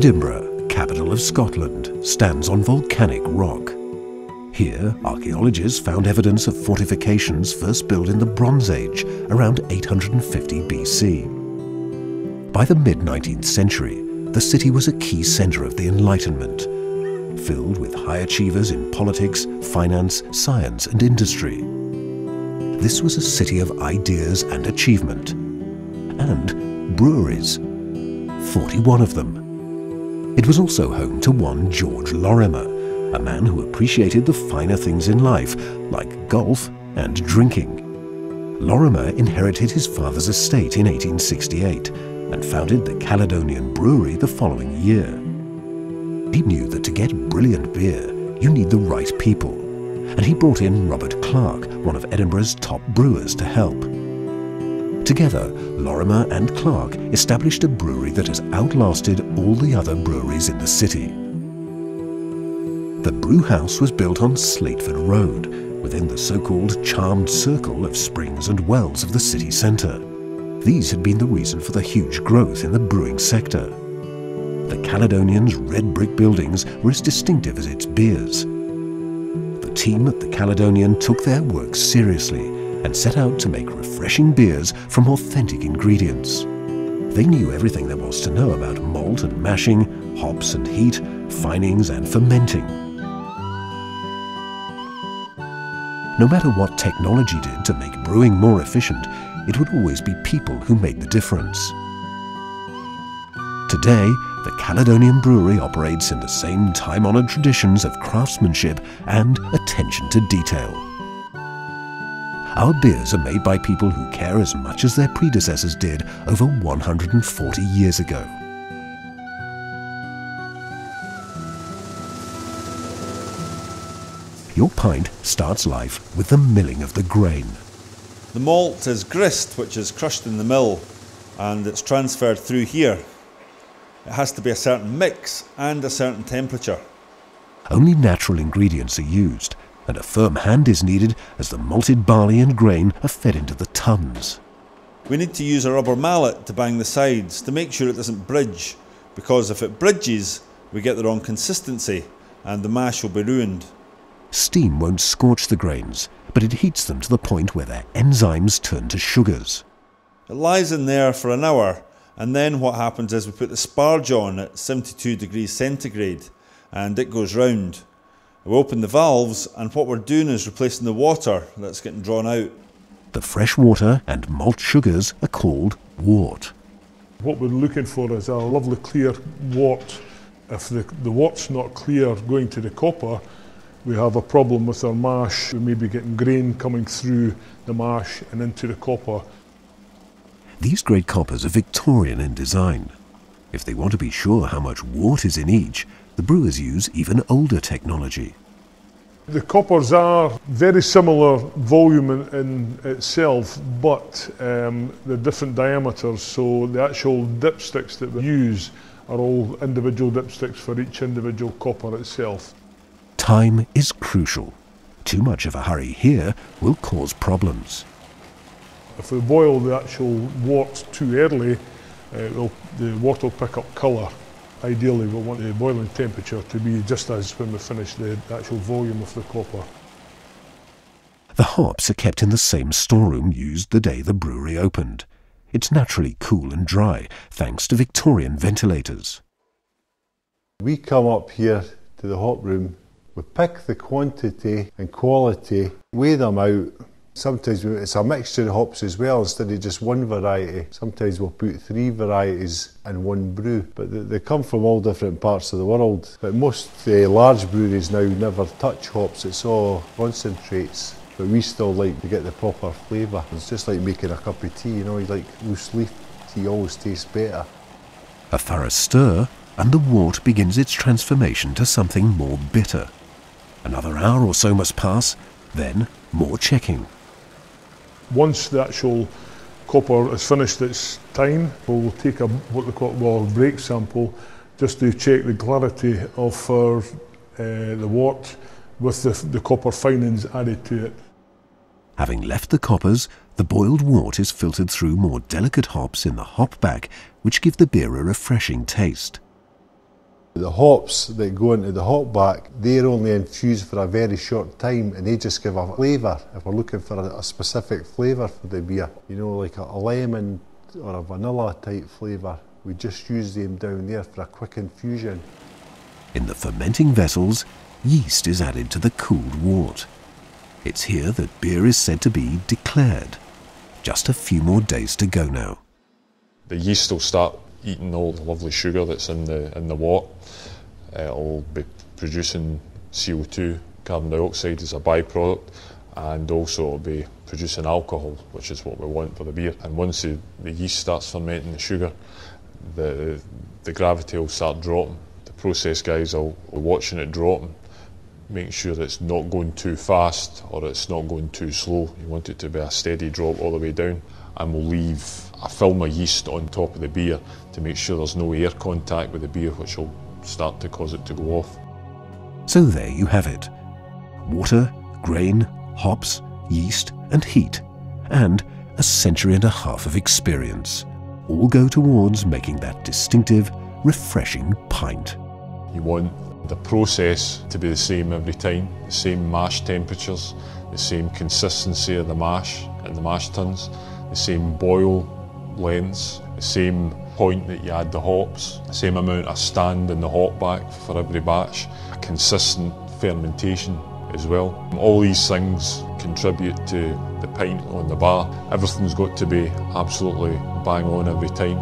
Edinburgh, capital of Scotland, stands on volcanic rock. Here, archaeologists found evidence of fortifications first built in the Bronze Age, around 850 BC. By the mid-19th century, the city was a key centre of the Enlightenment, filled with high achievers in politics, finance, science and industry. This was a city of ideas and achievement, and breweries, 41 of them. It was also home to one George Lorimer, a man who appreciated the finer things in life, like golf and drinking. Lorimer inherited his father's estate in 1868 and founded the Caledonian Brewery the following year. He knew that to get brilliant beer, you need the right people, and he brought in Robert Clark, one of Edinburgh's top brewers, to help. Together, Lorimer and Clark established a brewery that has outlasted all the other breweries in the city. The brew house was built on Slateford Road, within the so-called charmed circle of springs and wells of the city centre. These had been the reason for the huge growth in the brewing sector. The Caledonian's red brick buildings were as distinctive as its beers. The team at the Caledonian took their work seriously and set out to make refreshing beers from authentic ingredients. They knew everything there was to know about malt and mashing, hops and heat, finings and fermenting. No matter what technology did to make brewing more efficient, it would always be people who made the difference. Today, the Caledonian Brewery operates in the same time-honoured traditions of craftsmanship and attention to detail. Our beers are made by people who care as much as their predecessors did over 140 years ago. Your pint starts life with the milling of the grain. The malt is grist, which is crushed in the mill, and it's transferred through here. It has to be a certain mix and a certain temperature. Only natural ingredients are used, and a firm hand is needed as the malted barley and grain are fed into the tuns. We need to use a rubber mallet to bang the sides to make sure it doesn't bridge, because if it bridges, we get the wrong consistency and the mash will be ruined. Steam won't scorch the grains, but it heats them to the point where their enzymes turn to sugars. It lies in there for an hour, and then what happens is we put the sparge on at 72 degrees centigrade and it goes round. We open the valves, and what we're doing is replacing the water that's getting drawn out. The fresh water and malt sugars are called wort. What we're looking for is a lovely clear wort. If the wort's not clear going to the copper, we have a problem with our mash. We may be getting grain coming through the mash and into the copper. These great coppers are Victorian in design. If they want to be sure how much wort is in each, the brewers use even older technology. The coppers are very similar volume in itself, but they're different diameters, so the actual dipsticks that we use are all individual dipsticks for each individual copper itself. Time is crucial. Too much of a hurry here will cause problems. If we boil the actual wort too early, the wort will pick up colour. Ideally, we want the boiling temperature to be just as when we finish the actual volume of the copper. The hops are kept in the same storeroom used the day the brewery opened. It's naturally cool and dry, thanks to Victorian ventilators. We come up here to the hop room, we pick the quantity and quality, weigh them out. Sometimes it's a mixture of hops as well, instead of just one variety. Sometimes we'll put 3 varieties in one brew, but they come from all different parts of the world. But most large breweries now never touch hops, it's all concentrates. But we still like to get the proper flavour. It's just like making a cup of tea, you know, like loose leaf tea always tastes better. A thorough stir, and the wort begins its transformation to something more bitter. Another hour or so must pass, then more checking. Once the actual copper has finished its time, we'll take what they call a break sample just to check the clarity of the wort with the copper finings added to it. Having left the coppers, the boiled wort is filtered through more delicate hops in the hop back, which give the beer a refreshing taste. The hops that go into the hop back, they're only infused for a very short time and they just give a flavour. If we're looking for a specific flavour for the beer, you know, like a lemon or a vanilla type flavour, we just use them down there for a quick infusion. In the fermenting vessels, yeast is added to the cooled wort. It's here that beer is said to be declared. Just a few more days to go now. The yeast will start eating all the lovely sugar that's in the wort. It'll be producing CO2, carbon dioxide as a byproduct, and also it'll be producing alcohol, which is what we want for the beer. And once the yeast starts fermenting the sugar, the gravity will start dropping. The process guys will be watching it dropping, making sure that it's not going too fast or it's not going too slow. You want it to be a steady drop all the way down. And we'll leave a film of yeast on top of the beer to make sure there's no air contact with the beer, which will start to cause it to go off. So there you have it. Water, grain, hops, yeast and heat, and a century and a half of experience, all go towards making that distinctive, refreshing pint. You want the process to be the same every time, the same mash temperatures, the same consistency of the mash and the mash tuns, the same boil lengths, the same point that you add the hops, the same amount of stand in the hop back for every batch, a consistent fermentation as well. All these things contribute to the pint on the bar. Everything's got to be absolutely bang on every time.